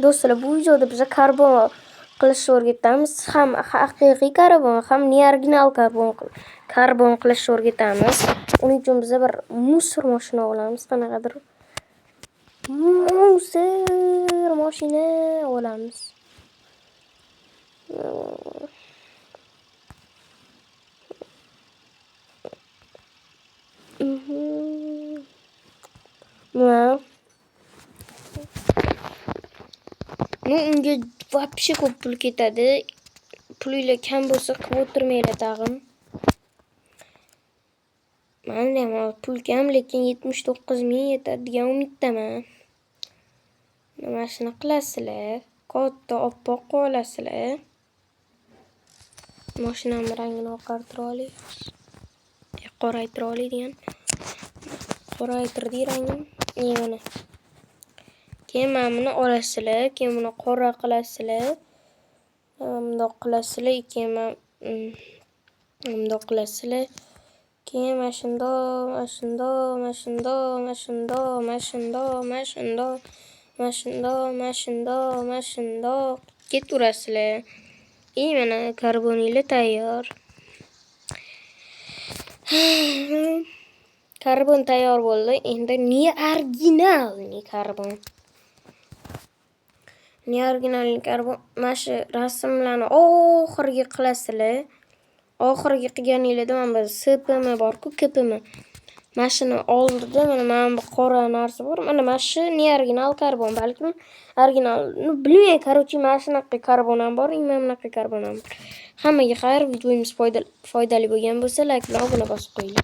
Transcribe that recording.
Do'stlar, bu videoda biz karbon qilishni o'rgatamiz. Ham haqiqiy karbon, ham neoriginal karbon qilishni o'rgatamiz. Uning uchun biz bir musor mashina olamiz. Qanaqadir musor mashina olamiz. Unga вообще ko'p pul ketadi. Pulinglar kam bo'lsa qilib o'tirmanglar tag'in. Menda ham pul kam, lekin 79,000 yetadi degan umiddaman. Mana shuni qilasizlar. Katta oppoq olasizlar. Mashinamning rangini oqartira olamiz. Qoraytira oladigan. Qoraytirdi rangini. Mana. Keyin mana buni olasizlar, keyin buni qora qilasizlar. Bundoq qilasizlar, keyin bundoq qilasizlar. Keyin mashunda ketaverasizlar. Mana karboninglar tayyor. Karbon tayyor bo'ldi. Endi neoriginalniy karbon. Neoriginalniy karbon mana shu rasmlarni oxiriga qilasizlar. Oxiriga qilganingizda mana bu SPM bor-ku, KPM. Mana shuni oldida mana bu qora narsa bor. Mana shu neoriginal karbon, balkim originalni bilmayman. Короче, mana shunaqa karbon ham bor, mana bunaqa karbon ham bor. Hammaga xayr, videomiz foydali bo'lgan bo'lsa, like bilan obuna bosib qo'ying.